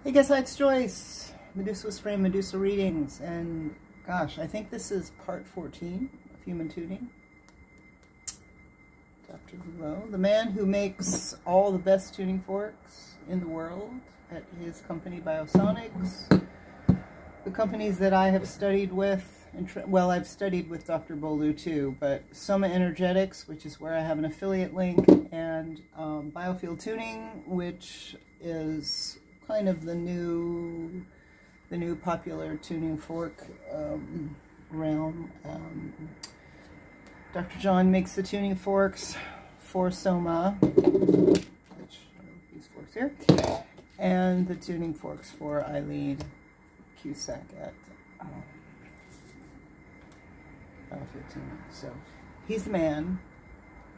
Hey guys, it's Joyce. Medusa's Frame Medusa readings, and gosh, I think this is part 14 of human tuning. Dr. Boulot, the man who makes all the best tuning forks in the world at his company Biosonics. The companies that I have studied with, well, I've studied with Dr. Boulot too, but Soma Energetics, which is where I have an affiliate link, and Biofield Tuning, which is kind of the new popular tuning fork realm. Dr. John makes the tuning forks for Soma, which are these forks here, and the tuning forks for Eileen Cusack at Biofield Tuning. So he's the man,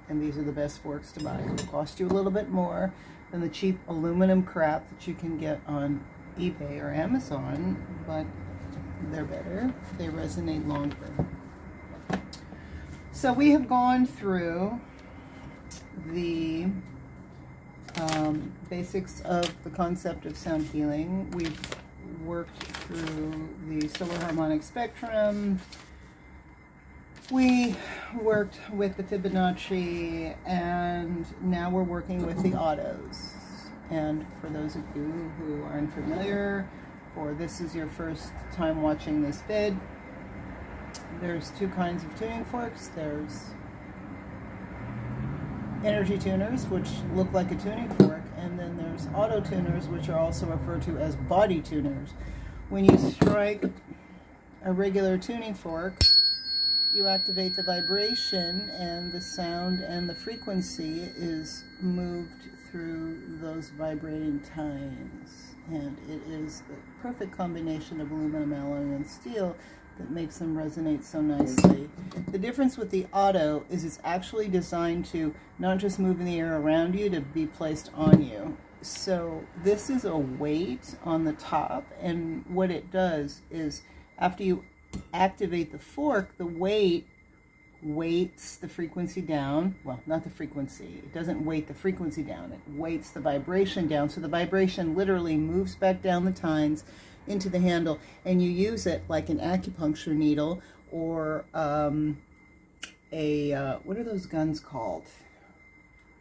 and these are the best forks to buy. It'll cost you a little bit more than the cheap aluminum crap that you can get on eBay or Amazon, but they're better. They resonate longer. So we have gone through the basics of the concept of sound healing. We've worked through the solar harmonic spectrum. We worked with the Fibonacci, and now we're working with the ottos. And for those of you who are unfamiliar, or this is your first time watching this vid, there's two kinds of tuning forks. There's energy tuners, which look like a tuning fork, and then there's auto tuners, which are also referred to as body tuners. When you strike a regular tuning fork, you activate the vibration, and the sound and the frequency is moved through those vibrating tines. And it is the perfect combination of aluminum, alloy, and steel that makes them resonate so nicely. The difference with the auto is it's actually designed to not just move in the air around you, to be placed on you. So this is a weight on the top, and what it does is after you activate the fork, the weight weights the frequency down. Well, not the frequency. It doesn't weight the frequency down. It weights the vibration down. So the vibration literally moves back down the tines into the handle, and you use it like an acupuncture needle or what are those guns called?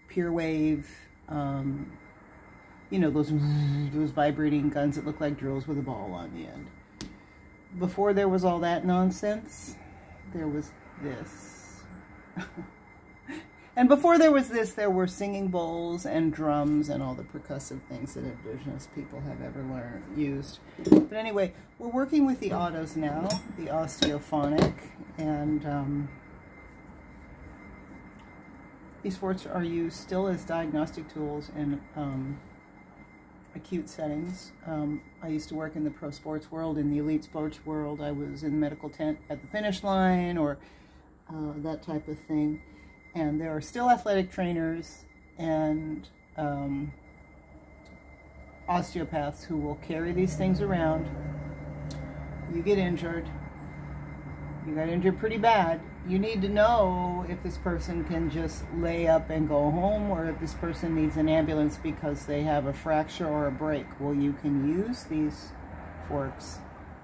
Pure wave. You know, those vibrating guns that look like drills with a ball on the end. Before there was all that nonsense, there was this. And before there was this, there were singing bowls and drums and all the percussive things that indigenous people have ever used. But anyway, we're working with the autos now, the osteophonic, and these forks are used still as diagnostic tools in acute settings. I used to work in the pro sports world, in the elite sports world. I was in the medical tent at the finish line, or that type of thing. And there are still athletic trainers and osteopaths who will carry these things around. You get injured. You got injured pretty bad. You need to know if this person can just lay up and go home, or if this person needs an ambulance because they have a fracture or a break. Well, you can use these forks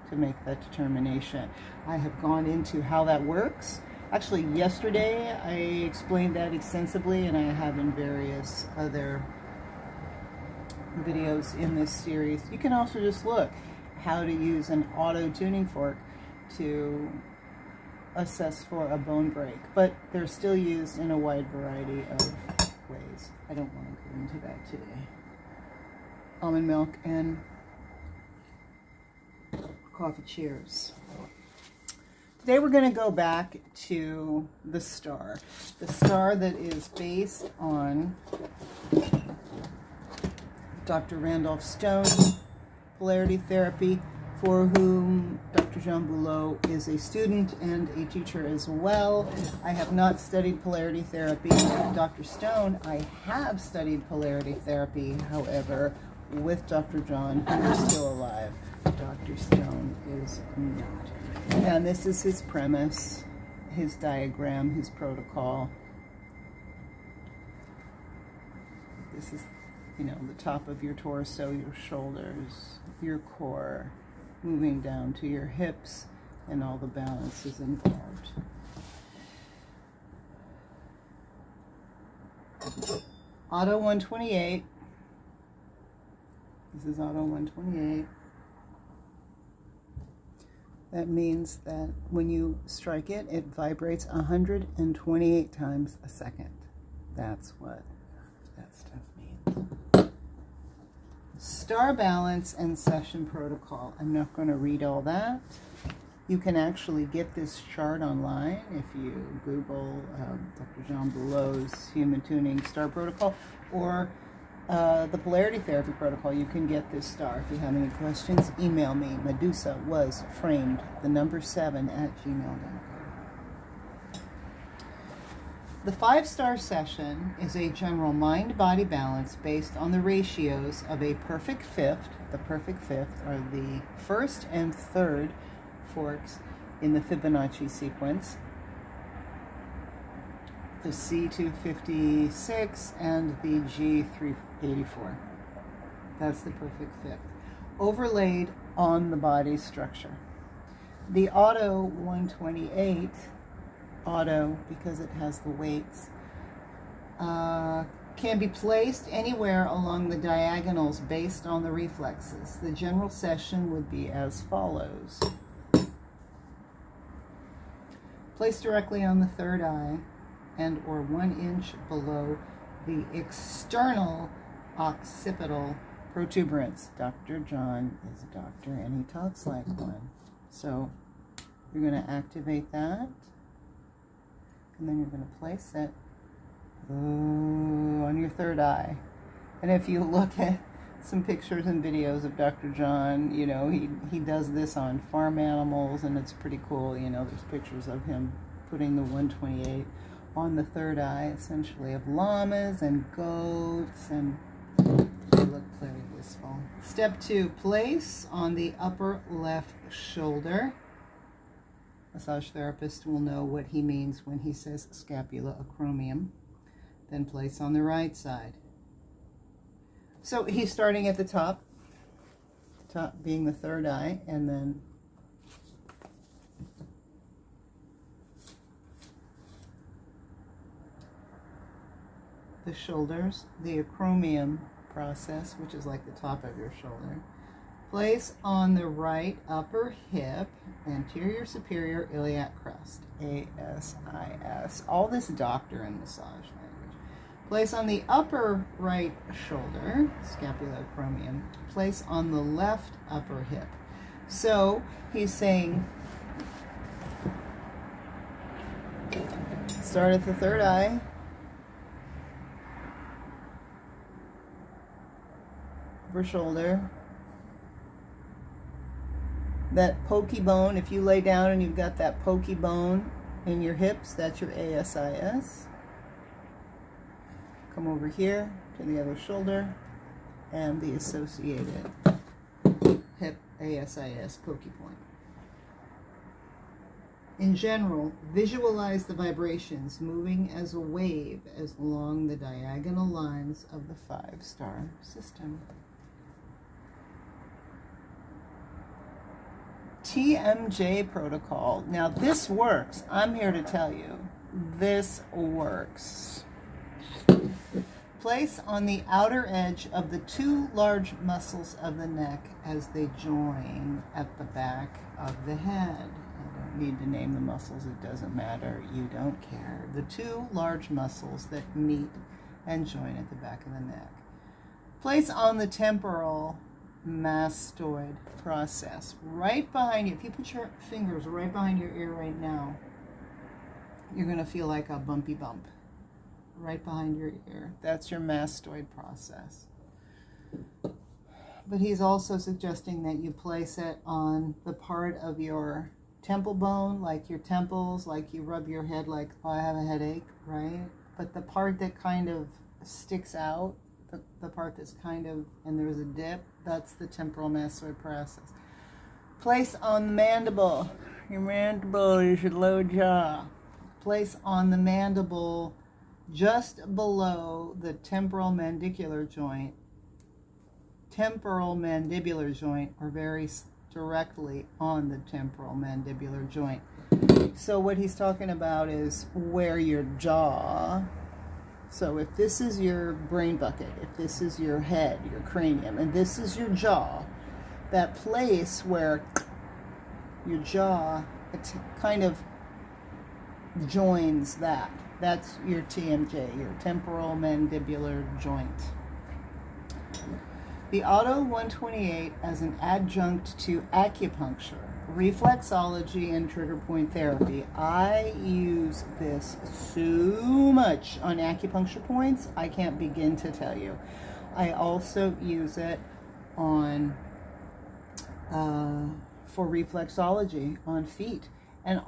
to make that determination. I have gone into how that works. Actually, yesterday I explained that extensively, and I have in various other videos in this series. You can also just look how to use an auto tuning fork to assess for a bone break, but they're still used in a wide variety of ways. I don't want to go into that today. Almond milk and coffee cheers. Today we're going to go back to the star that is based on Dr. Randolph Stone's polarity therapy, for whom Dr. Jean Boulot is a student and a teacher as well. I have not studied polarity therapy with Dr. Stone. I have studied polarity therapy, however, with Dr. John, who is still alive. Dr. Stone is not. And this is his premise, his diagram, his protocol. This is you know, the top of your torso, your shoulders, your core, moving down to your hips, and all the balance is involved. Otto 128. This is Otto 128. That means that when you strike it, it vibrates 128 times a second. That's what that stuff means. Star balance and session protocol. I'm not going to read all that. You can actually get this chart online if you Google Dr. John Below's Human Tuning Star Protocol, or the Polarity Therapy Protocol. You can get this star. If you have any questions, email me. Medusa was framed, the number 7@gmail.com. The 5-star session is a general mind-body balance based on the ratios of a perfect fifth. The perfect fifth are the first and third forks in the Fibonacci sequence, the C256 and the G384. That's the perfect fifth, overlaid on the body structure. The Otto 128, Otto because it has the weights, can be placed anywhere along the diagonals based on the reflexes. The general session would be as follows. Place directly on the third eye and or 1 inch below the external occipital protuberance. Dr. John is a doctor and he talks like one. So you're going to activate that, and then you're going to place it on your third eye. And if you look at some pictures and videos of Dr. John, you know, he does this on farm animals, and it's pretty cool. You know, there's pictures of him putting the 128 on the third eye, essentially, of llamas and goats, and they look very blissful. Step 2, place on the upper left shoulder. Massage therapist will know what he means when he says scapula acromion. Then place on the right side. So he's starting at the top being the third eye, and then the shoulders, the acromion process, which is like the top of your shoulder. Place on the right upper hip, anterior superior iliac crest, ASIS. All this doctor and massage language. Place on the upper right shoulder, scapula acromion. Place on the left upper hip. So he's saying, start at the third eye, upper shoulder. That pokey bone, if you lay down and you've got that pokey bone in your hips, that's your ASIS. Come over here to the other shoulder and the associated hip ASIS pokey point. In general, visualize the vibrations moving as a wave along the diagonal lines of the 5-star system. TMJ protocol. Now this works. I'm here to tell you, this works. Place on the outer edge of the 2 large muscles of the neck as they join at the back of the head. I don't need to name the muscles, it doesn't matter, you don't care. The 2 large muscles that meet and join at the back of the neck. Place on the temporal mastoid process right behind you. If you put your fingers right behind your ear right now, you're going to feel like a bumpy bump right behind your ear. That's your mastoid process. But he's also suggesting that you place it on the part of your temple bone, like your temples, like you rub your head like, oh, I have a headache, right? But the part that kind of sticks out, the part that's kind of, and there's a dip, that's the temporal mastoid process. Place on the mandible. Your mandible is your low jaw. Place on the mandible just below the temporal mandibular joint temporal mandibular joint, or very directly on the temporal mandibular joint. So what he's talking about is where your jaw, so if this is your brain bucket, if this is your head, your cranium, and this is your jaw, that place where your jaw kind of joins that, that's your TMJ, your temporal mandibular joint. The Otto 128 as an adjunct to acupuncture, reflexology, and trigger point therapy. I use this so much on acupuncture points, I can't begin to tell you. I also use it on for reflexology on feet, and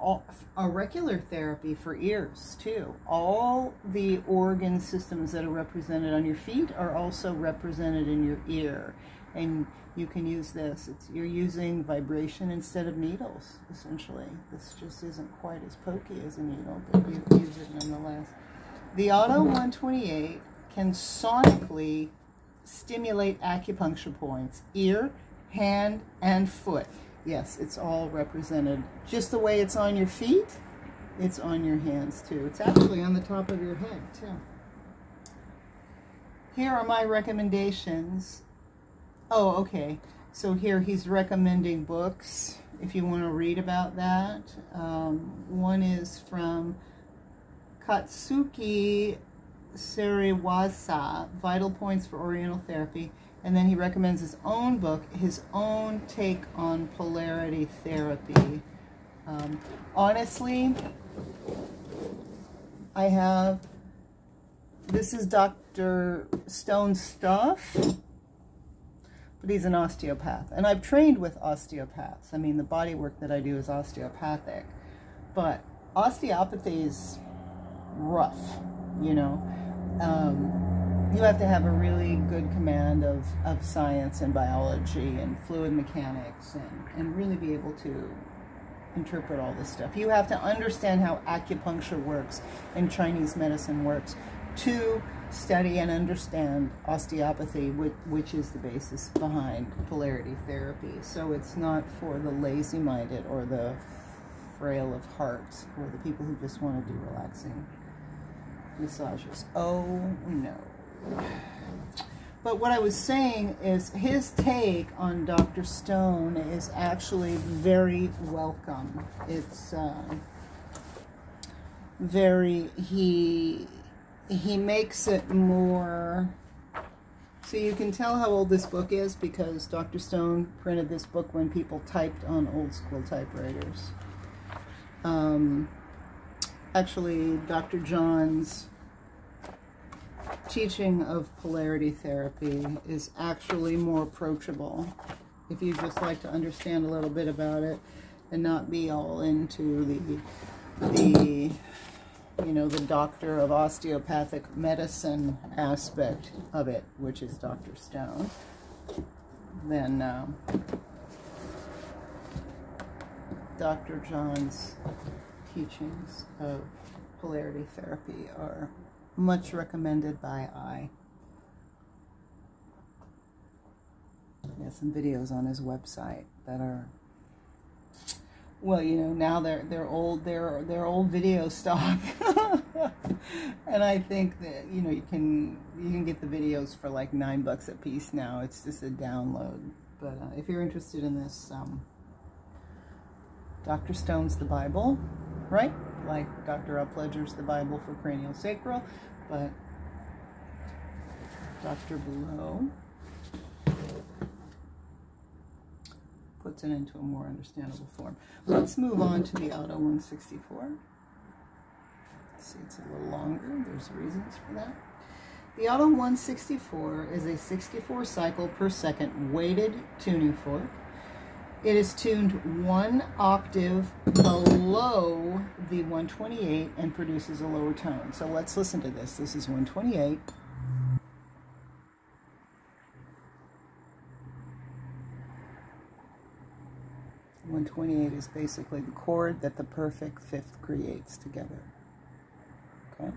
auricular therapy for ears too. All the organ systems that are represented on your feet are also represented in your ear, and you can use this. You're using vibration instead of needles, essentially. This just isn't quite as pokey as a needle, but you use it nonetheless. The Otto 128 can sonically stimulate acupuncture points, ear, hand, and foot. Yes, it's all represented. Just the way it's on your feet, it's on your hands too. It's actually on the top of your head too. Here are my recommendations. Oh, okay. So here he's recommending books if you want to read about that. One is from Katsuki Seriwasa, Vital Points for Oriental Therapy. And then he recommends his own book, his own take on polarity therapy. Honestly, this is Dr. Stone's stuff, but he's an osteopath. And I've trained with osteopaths. I mean, the body work that I do is osteopathic. But osteopathy is rough, you know. You have to have a really good command of science and biology and fluid mechanics and really be able to interpret all this stuff. You have to understand how acupuncture works and Chinese medicine works to study and understand osteopathy, which is the basis behind polarity therapy. So it's not for the lazy-minded or the frail of heart or the people who just want to do relaxing massages. Oh, no. But what I was saying is his take on Dr. Stone is actually very welcome. It's he makes it more, so you can tell how old this book is because Dr. Stone printed this book when people typed on old school typewriters. Actually, Dr. John's teaching of polarity therapy is actually more approachable if you just like to understand a little bit about it and not be all into the you know, the doctor of osteopathic medicine aspect of it, which is Dr. Stone. Then Dr. John's teachings of polarity therapy are much recommended by I. He has some videos on his website that are, well, you know, now they're old video stock. And I think that, you know, you can get the videos for like $9 a piece now. It's just a download. But if you're interested in this, Dr. Stone's the Bible, right? Like Dr. Upledger's the Bible for craniosacral, but Dr. Below puts it into a more understandable form. Let's move on to the Otto 164. See, it's a little longer. There's reasons for that. The Otto 164 is a 64 cycle per second weighted tuning fork. It is tuned 1 octave below the 128 and produces a lower tone. So let's listen to this. This is 128. .128 is basically the chord that the perfect fifth creates together. Okay?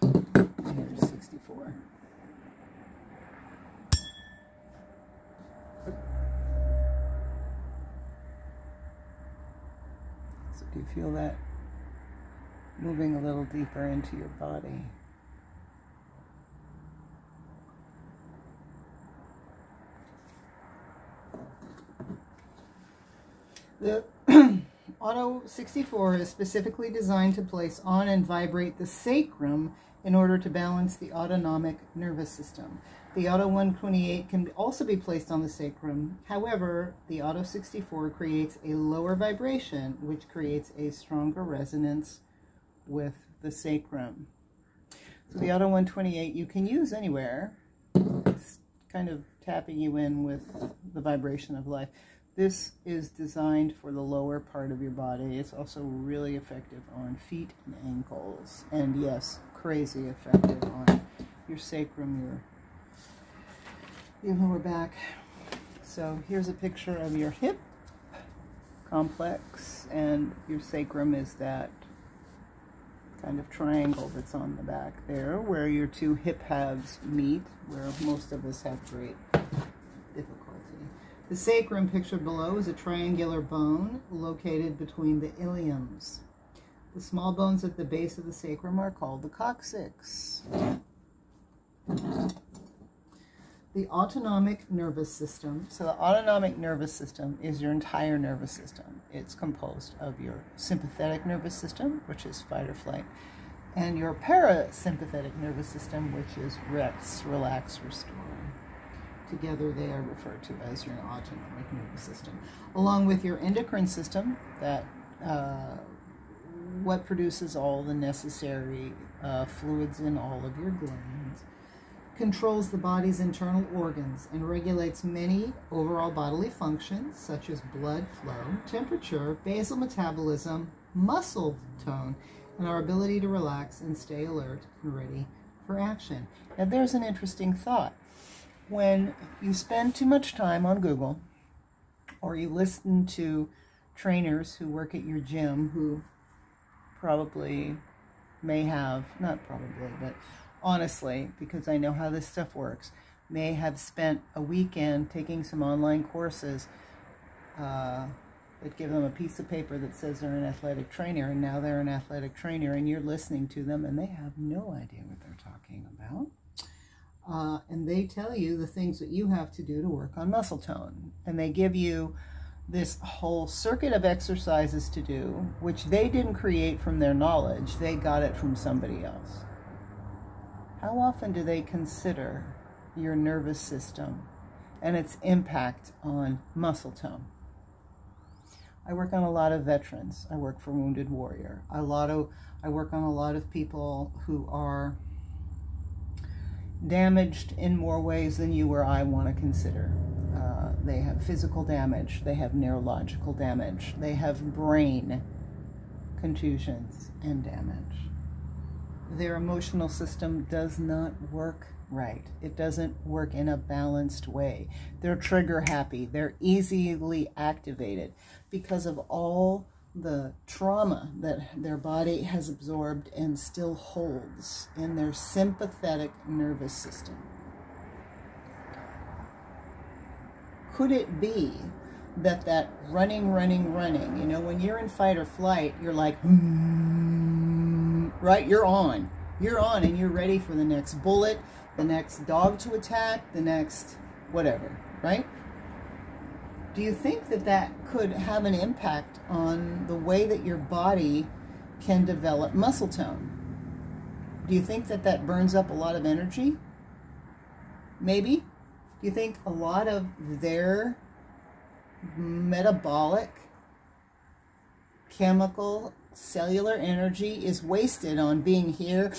And here's 64. Do you feel that moving a little deeper into your body? The Otto 64 is specifically designed to place on and vibrate the sacrum in order to balance the autonomic nervous system. The Otto 128 can also be placed on the sacrum. However, the Otto 64 creates a lower vibration, which creates a stronger resonance with the sacrum. So the Otto 128 you can use anywhere. It's kind of tapping you in with the vibration of life. This is designed for the lower part of your body. It's also really effective on feet and ankles. And yes, crazy effective on your sacrum, your lower back. So here's a picture of your hip complex, and your sacrum is that kind of triangle that's on the back there, where your two hip halves meet, where most of us have great difficulty. The sacrum pictured below is a triangular bone located between the iliums. The small bones at the base of the sacrum are called the coccyx. The autonomic nervous system. So the autonomic nervous system is your entire nervous system. It's composed of your sympathetic nervous system, which is fight or flight, and your parasympathetic nervous system, which is rest, relax, restore. Together they are referred to as your autonomic nervous system. Along with your endocrine system, that what produces all the necessary fluids in all of your glands, controls the body's internal organs and regulates many overall bodily functions such as blood flow, temperature, basal metabolism, muscle tone, and our ability to relax and stay alert and ready for action. Now there's an interesting thought. When you spend too much time on Google, or you listen to trainers who work at your gym who probably may have, not probably, but honestly, because I know how this stuff works, may have spent a weekend taking some online courses that give them a piece of paper that says they're an athletic trainer, and now they're an athletic trainer, and you're listening to them, and they have no idea what they're talking about. And they tell you the things that you have to do to work on muscle tone. And they give you this whole circuit of exercises to do, which they didn't create from their knowledge. They got it from somebody else. How often do they consider your nervous system and its impact on muscle tone? I work on a lot of veterans. I work for Wounded Warrior. I work on a lot of people who are damaged in more ways than you or I want to consider. They have physical damage, they have neurological damage, they have brain contusions and damage. Their emotional system does not work right. It doesn't work in a balanced way. They're trigger happy, they're easily activated because of all the trauma that their body has absorbed and still holds in their sympathetic nervous system. Could it be that running, you know, when you're in fight or flight, you're like, right? You're on and you're ready for the next bullet, the next dog to attack, the next whatever, right? Do you think that could have an impact on the way that your body can develop muscle tone? Do you think that burns up a lot of energy? Maybe? Do you think a lot of their metabolic, chemical, cellular energy is wasted on being here,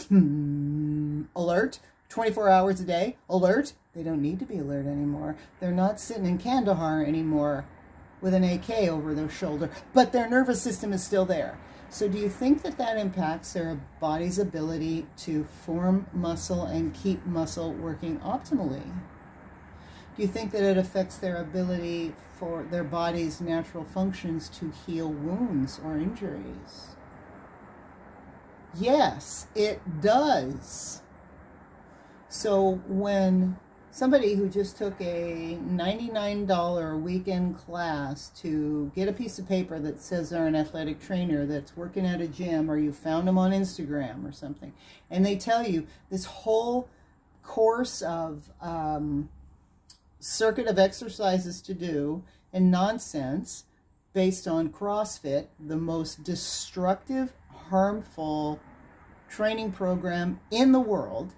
alert, 24 hours a day, alert? They don't need to be alert anymore. They're not sitting in Kandahar anymore with an AK over their shoulder, but their nervous system is still there. So do you think that impacts their body's ability to form muscle and keep muscle working optimally? Do you think that it affects their ability for their body's natural functions to heal wounds or injuries? Yes, it does. So when somebody who just took a $99 weekend class to get a piece of paper that says they're an athletic trainer that's working at a gym, or you found them on Instagram or something, and they tell you this whole course of circuit of exercises to do and nonsense based on CrossFit, the most destructive, harmful training program in the world.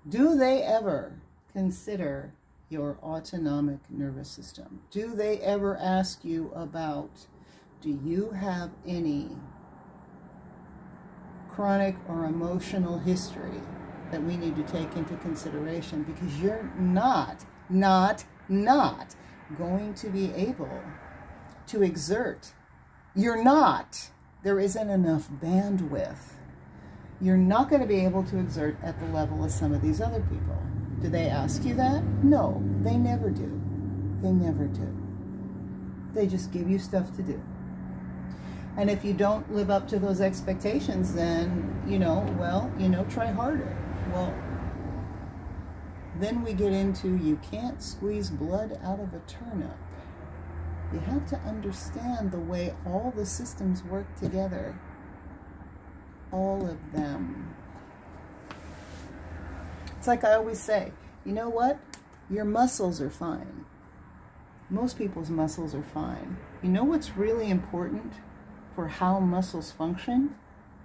Do they ever consider your autonomic nervous system? Do they ever ask you about, do you have any chronic or emotional history that we need to take into consideration? Because you're not going to be able to exert. You're not. There isn't enough bandwidth. You're not going to be able to exert at the level of some of these other people. Do they ask you that? No, they never do. They never do. They just give you stuff to do. And if you don't live up to those expectations, then, try harder. Well, then we get into, you can't squeeze blood out of a turnip. You have to understand the way all the systems work together. All of them. It's like I always say, you know what? Your muscles are fine. Most people's muscles are fine. You know what's really important for how muscles function?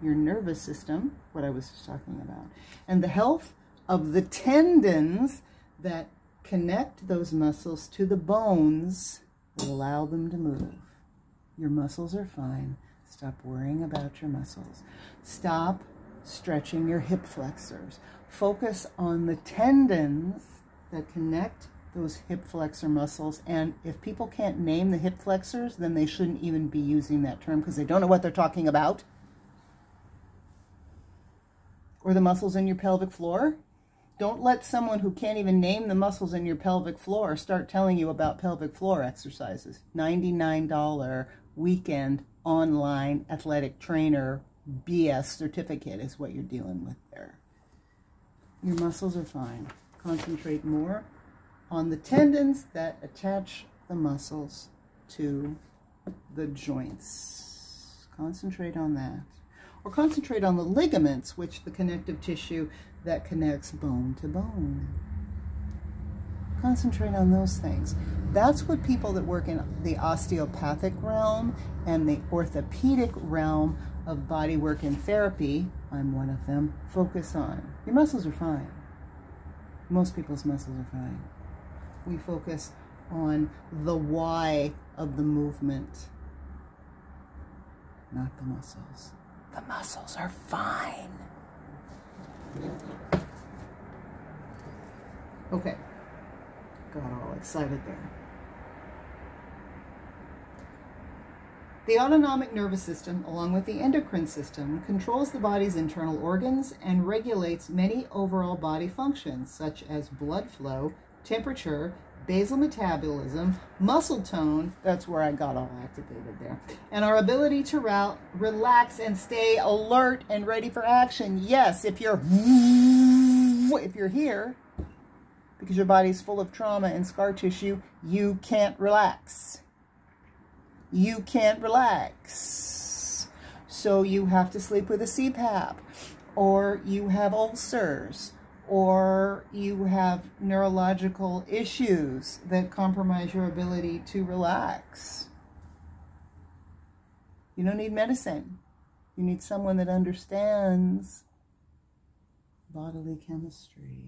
Your nervous system, what I was talking about, and the health of the tendons that connect those muscles to the bones that allow them to move. Your muscles are fine. Stop worrying about your muscles. Stop stretching your hip flexors. Focus on the tendons that connect those hip flexor muscles. And if people can't name the hip flexors, then they shouldn't even be using that term, because they don't know what they're talking about. Or the muscles in your pelvic floor. Don't let someone who can't even name the muscles in your pelvic floor start telling you about pelvic floor exercises. $99 weekend online athletic trainer BS certificate is what you're dealing with there. Your muscles are fine. Concentrate more on the tendons that attach the muscles to the joints. Concentrate on that. Or concentrate on the ligaments, which the connective tissue that connects bone to bone. Concentrate on those things. That's what people that work in the osteopathic realm and the orthopedic realm of bodywork and therapy, I'm one of them, focus on. Your muscles are fine. Most people's muscles are fine. We focus on the why of the movement, not the muscles. The muscles are fine. Okay. Got all excited there. The autonomic nervous system, along with the endocrine system, controls the body's internal organs and regulates many overall body functions, such as blood flow, temperature, basal metabolism, muscle tone, that's where I got all activated there, and our ability to relax and stay alert and ready for action. Yes, if you're here, because your body's full of trauma and scar tissue, you can't relax. You can't relax. So you have to sleep with a CPAP, or you have ulcers, or you have neurological issues that compromise your ability to relax. You don't need medicine. You need someone that understands bodily chemistry.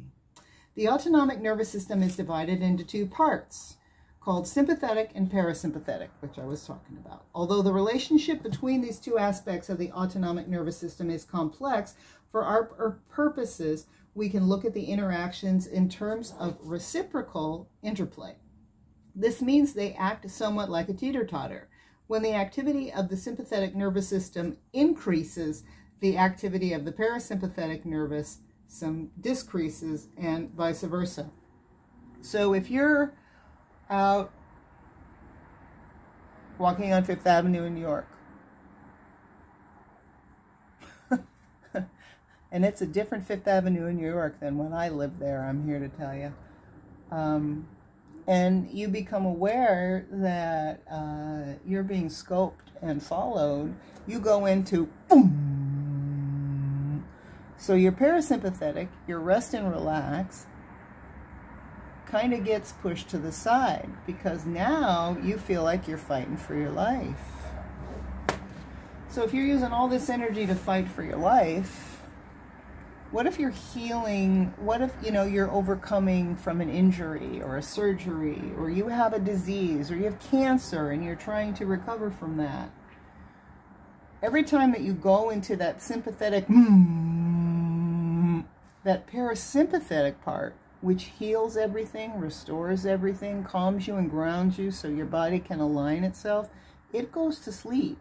The autonomic nervous system is divided into two parts, called sympathetic and parasympathetic, which I was talking about. Although the relationship between these two aspects of the autonomic nervous system is complex, for our purposes, we can look at the interactions in terms of reciprocal interplay. This means they act somewhat like a teeter-totter. When the activity of the sympathetic nervous system increases, the activity of the parasympathetic nervous system decreases, and vice versa. So if you're out walking on Fifth Avenue in New York, And it's a different Fifth Avenue in New York than when I lived there, I'm here to tell you. And you become aware that you're being scoped and followed. You go into boom. So your parasympathetic, your rest and relax, kind of gets pushed to the side because now you feel like you're fighting for your life. So if you're using all this energy to fight for your life, what if you're healing? What if, you know, you're overcoming from an injury or a surgery, or you have a disease, or you have cancer and you're trying to recover from that? Every time that you go into that sympathetic, that parasympathetic part, which heals everything, restores everything, calms you and grounds you so your body can align itself, it goes to sleep.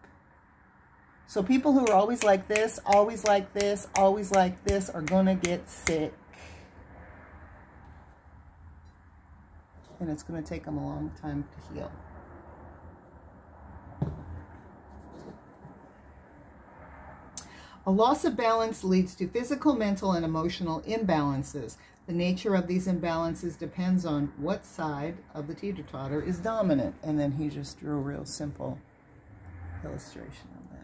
So people who are always like this, always like this, always like this are going to get sick. And it's going to take them a long time to heal. A loss of balance leads to physical, mental, and emotional imbalances. The nature of these imbalances depends on what side of the teeter-totter is dominant. And then he just drew a real simple illustration of that.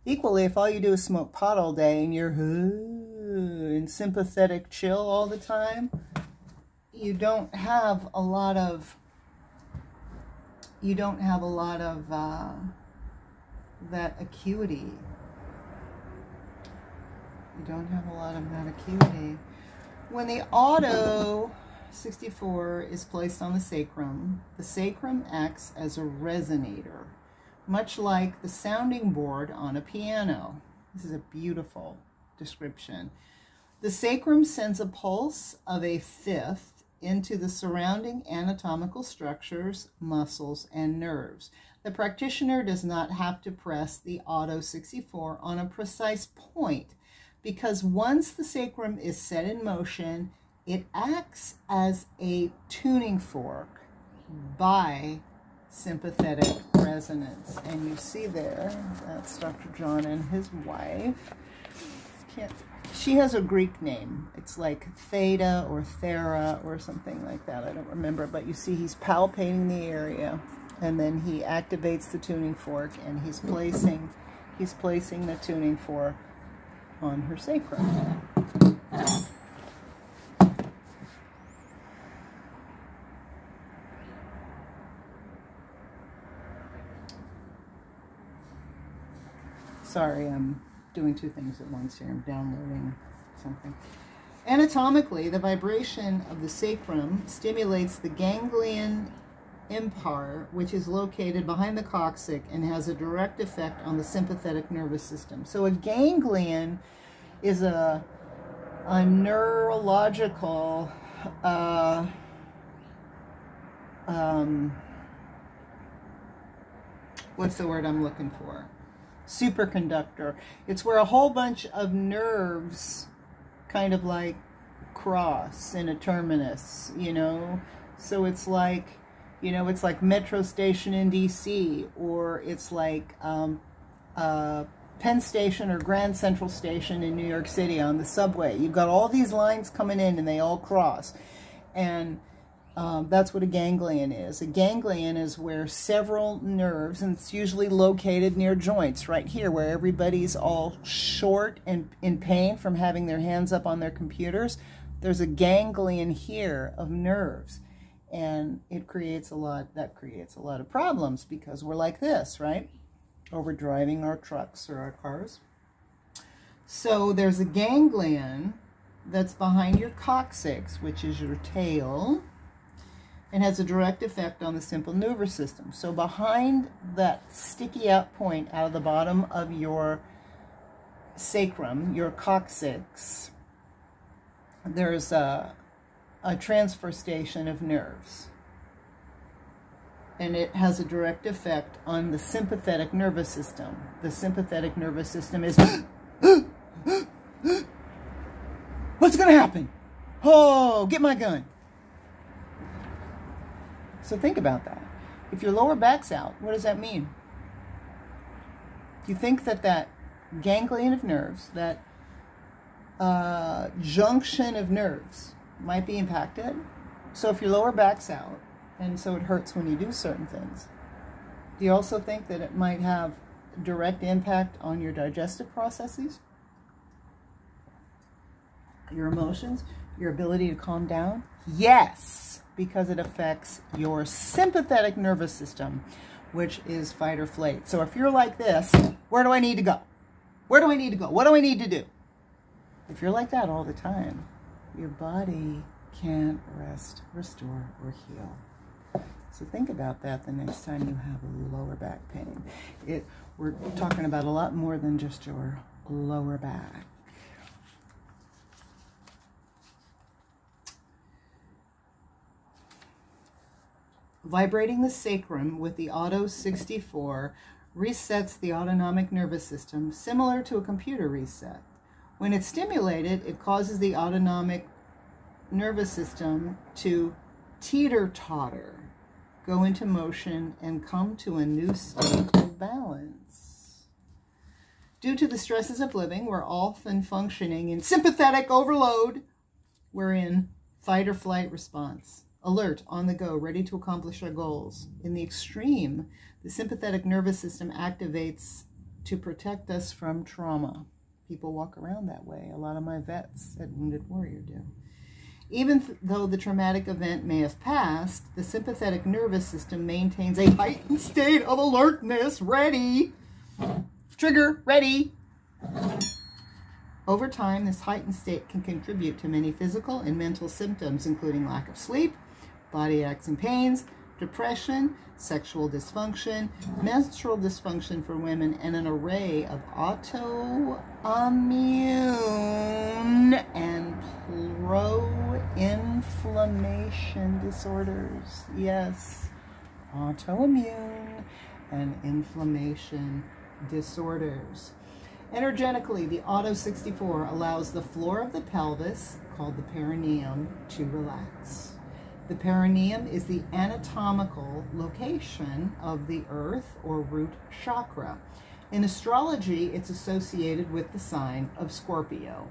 Equally, if all you do is smoke pot all day and you're in sympathetic chill all the time, you don't have a lot of that acuity. You don't have a lot of that acuity. When the otto 64 is placed on the sacrum acts as a resonator, much like the sounding board on a piano. This is a beautiful description. The sacrum sends a pulse of a fifth into the surrounding anatomical structures, muscles, and nerves. The practitioner does not have to press the otto 64 on a precise point, because once the sacrum is set in motion, it acts as a tuning fork by sympathetic resonance. And you see there, that's Dr. John and his wife. She has a Greek name. It's like Theta or Thera or something like that. I don't remember, but you see he's palpating the area, and then he activates the tuning fork, and he's placing the tuning fork on her sacrum. Sorry, I'm doing two things at once here. I'm downloading something. Anatomically, the vibration of the sacrum stimulates the ganglion impar, which is located behind the coccyx and has a direct effect on the sympathetic nervous system. So a ganglion is a neurological what's the word I'm looking for? Superconductor. It's where a whole bunch of nerves kind of like cross in a terminus, you know? So it's like, you know, it's like Metro Station in DC, or it's like Penn Station or Grand Central Station in New York City on the subway. You've got all these lines coming in and they all cross. And that's what a ganglion is. A ganglion is where several nerves, and it's usually located near joints, right here, where everybody's all short and in pain from having their hands up on their computers. There's a ganglion here of nerves, and that creates a lot of problems because we're like this, right? Or we're driving our trucks or our cars. So there's a ganglion that's behind your coccyx, which is your tail, and has a direct effect on the simple nervous system. So behind that sticky out point out of the bottom of your sacrum, your coccyx, there's a transfer station of nerves. And it has a direct effect on the sympathetic nervous system. The sympathetic nervous system is, what's going to happen? Oh, get my gun. So think about that. If your lower back's out, what does that mean? Do you think that ganglion of nerves, that junction of nerves might be impacted. So if your lower back's out, and so it hurts when you do certain things, do you also think that it might have direct impact on your digestive processes, your emotions, your ability to calm down? Yes, because it affects your sympathetic nervous system, which is fight or flight. So if you're like this, where do I need to go? Where do I need to go? What do I need to do? If you're like that all the time, your body can't rest, restore, or heal. So think about that the next time you have a lower back pain. We're talking about a lot more than just your lower back. Vibrating the sacrum with the Otto 64 resets the autonomic nervous system, similar to a computer reset. When it's stimulated, it causes the autonomic nervous system to teeter-totter, go into motion, and come to a new state of balance. Due to the stresses of living, we're often functioning in sympathetic overload. We're in fight or flight response, alert, on the go, ready to accomplish our goals. In the extreme, the sympathetic nervous system activates to protect us from trauma. People walk around that way. A lot of my vets at Wounded Warrior do. Even though the traumatic event may have passed, the sympathetic nervous system maintains a heightened state of alertness, ready. Trigger, ready. Over time, this heightened state can contribute to many physical and mental symptoms, including lack of sleep, body aches and pains, depression, sexual dysfunction, menstrual dysfunction for women, and an array of autoimmune and pro-inflammation disorders. Yes, autoimmune and inflammation disorders. Energetically, the Otto 64 allows the floor of the pelvis, called the perineum, to relax. The perineum is the anatomical location of the earth or root chakra. In astrology, it's associated with the sign of Scorpio.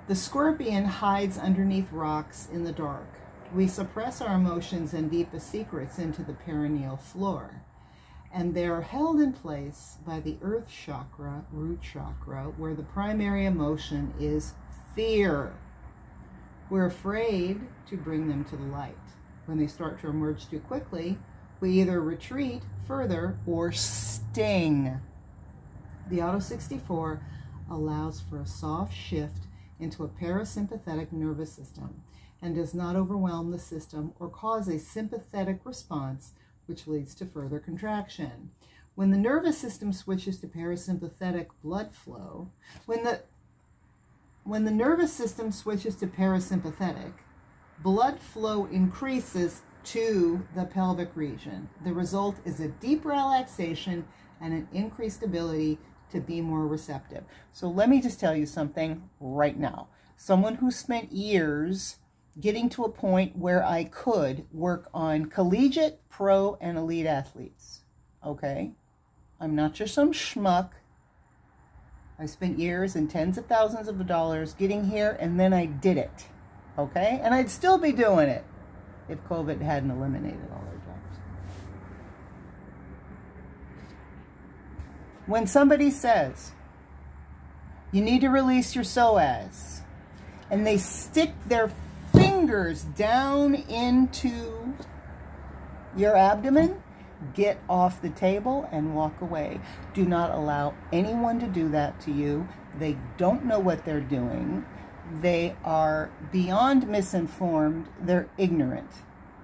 The scorpion hides underneath rocks in the dark. We suppress our emotions and deepest secrets into the perineal floor, and they are held in place by the earth chakra, root chakra, where the primary emotion is fear. We're afraid to bring them to the light. When they start to emerge too quickly, we either retreat further or sting. The Otto 64 allows for a soft shift into a parasympathetic nervous system and does not overwhelm the system or cause a sympathetic response, which leads to further contraction. When the nervous system switches to parasympathetic blood flow, when the nervous system switches to parasympathetic, blood flow increases to the pelvic region. The result is a deep relaxation and an increased ability to be more receptive. So let me just tell you something right now. Someone who spent years getting to a point where I could work on collegiate, pro, and elite athletes, okay? I'm not just some schmuck. I spent years and tens of thousands of dollars getting here, and then I did it, okay? And I'd still be doing it if COVID hadn't eliminated all our jobs. When somebody says, you need to release your psoas, and they stick their fingers down into your abdomen, get off the table and walk away. Do not allow anyone to do that to you. They don't know what they're doing. They are beyond misinformed. They're ignorant.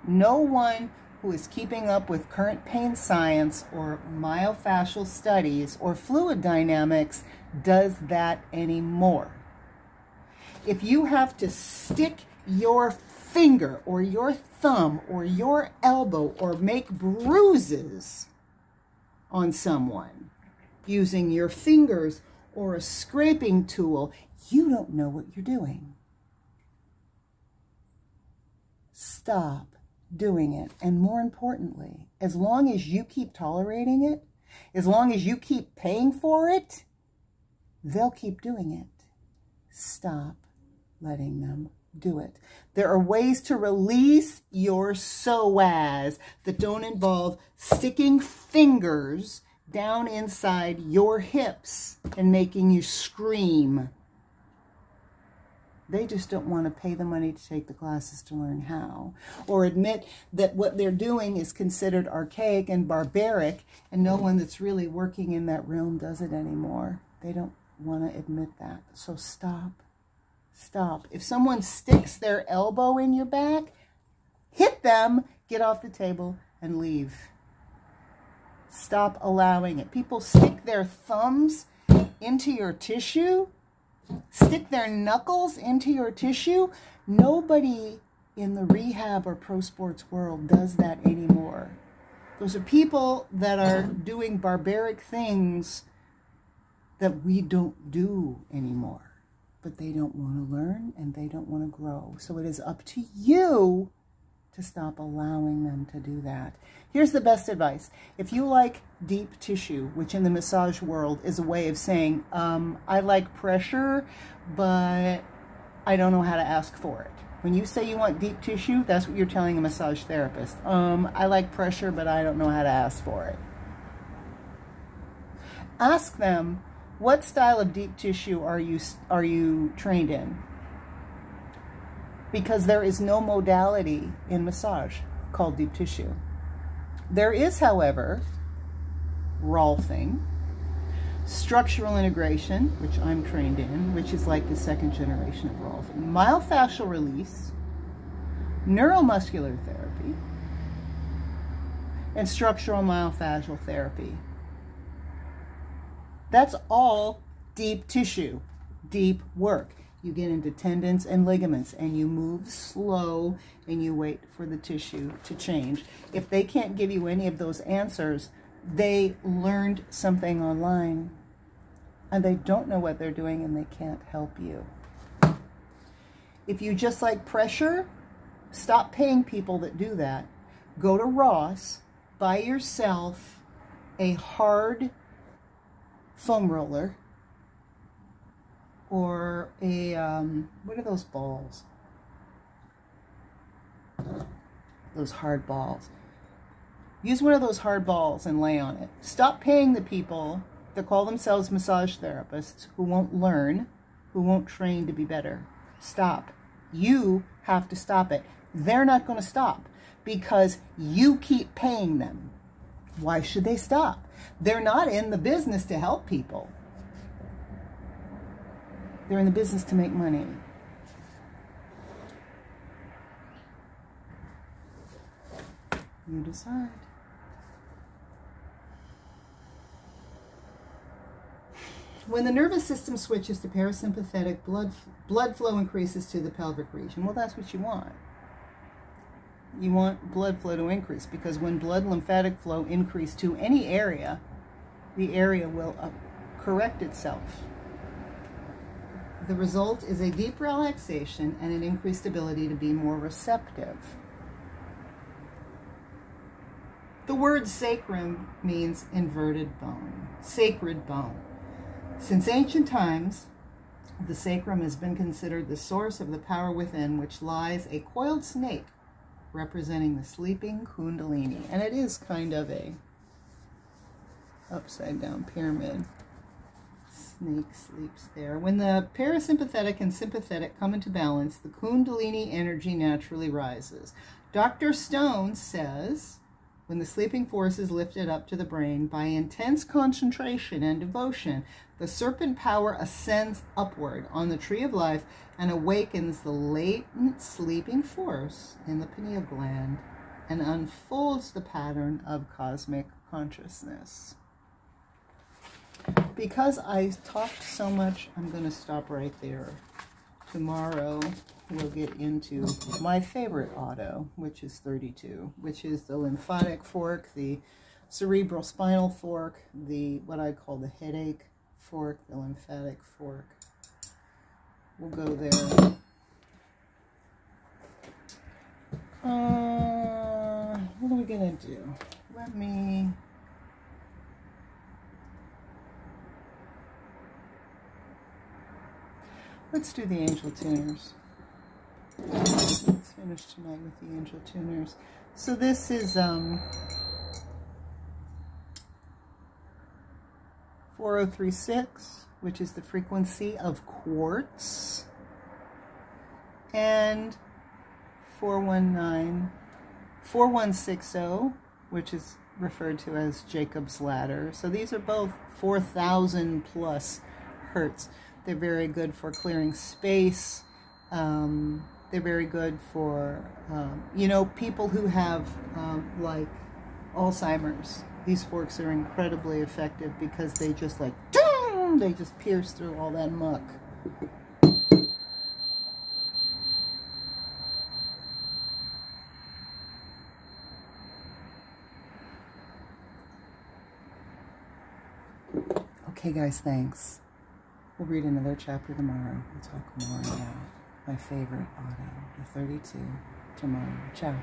No one who is keeping up with current pain science or myofascial studies or fluid dynamics does that anymore. If you have to stick your finger or your thumb or your elbow or make bruises on someone using your fingers or a scraping tool, you don't know what you're doing. Stop doing it. And more importantly, as long as you keep tolerating it, as long as you keep paying for it, they'll keep doing it. Stop letting them do it. There are ways to release your psoas that don't involve sticking fingers down inside your hips and making you scream. They just don't want to pay the money to take the classes to learn how, or admit that what they're doing is considered archaic and barbaric, and no one that's really working in that realm does it anymore. They don't want to admit that. So stop. Stop. If someone sticks their elbow in your back, hit them, get off the table, and leave. Stop allowing it. People stick their thumbs into your tissue, stick their knuckles into your tissue. Nobody in the rehab or pro sports world does that anymore. Those are people that are doing barbaric things that we don't do anymore. But they don't want to learn and they don't want to grow. So it is up to you to stop allowing them to do that. Here's the best advice. If you like deep tissue, which in the massage world is a way of saying, I like pressure, but I don't know how to ask for it. When you say you want deep tissue, that's what you're telling a massage therapist. I like pressure, but I don't know how to ask for it. Ask them, what style of deep tissue are you trained in? Because there is no modality in massage called deep tissue. There is, however, Rolfing, structural integration, which I'm trained in, which is like the second generation of Rolfing, myofascial release, neuromuscular therapy, and structural myofascial therapy. That's all deep tissue, deep work. You get into tendons and ligaments and you move slow and you wait for the tissue to change. If they can't give you any of those answers, they learned something online and they don't know what they're doing and they can't help you. If you just like pressure, stop paying people that do that. Go to Ross, buy yourself a hard foam roller or a, what are those balls? Those hard balls. Use one of those hard balls and lay on it. Stop paying the people that call themselves massage therapists who won't learn, who won't train to be better. Stop. You have to stop it. They're not going to stop because you keep paying them. Why should they stop? They're not in the business to help people. They're in the business to make money. You decide. When the nervous system switches to parasympathetic, blood flow increases to the pelvic region. Well, that's what you want. You want blood flow to increase because when blood lymphatic flow increase to any area, the area will correct itself. The result is a deep relaxation and an increased ability to be more receptive. The word sacrum means inverted bone, sacred bone. Since ancient times, the sacrum has been considered the source of the power within, which lies a coiled snake representing the sleeping kundalini. And it is kind of a upside down pyramid. Snake sleeps there. When the parasympathetic and sympathetic come into balance, the kundalini energy naturally rises. Dr. Stone says, when the sleeping force is lifted up to the brain by intense concentration and devotion, the serpent power ascends upward on the tree of life and awakens the latent sleeping force in the pineal gland and unfolds the pattern of cosmic consciousness. Because I talked so much, I'm going to stop right there. Tomorrow we'll get into my favorite otto, which is 32, which is the lymphatic fork, the cerebral spinal fork, the what I call the headache fork, the lymphatic fork. We'll go there. What are we going to do? Let me... Let's do the angel tuners. Let's finish tonight with the angel tuners. So this is 4036, which is the frequency of quartz, and 4160, which is referred to as Jacob's ladder. So these are both 4,000 plus hertz. They're very good for clearing space. They're very good for, you know, people who have like Alzheimer's. These forks are incredibly effective because they just like, they just pierce through all that muck. Okay guys, thanks. We'll read another chapter tomorrow. We'll talk more about my favorite otto, the 32, tomorrow. Ciao.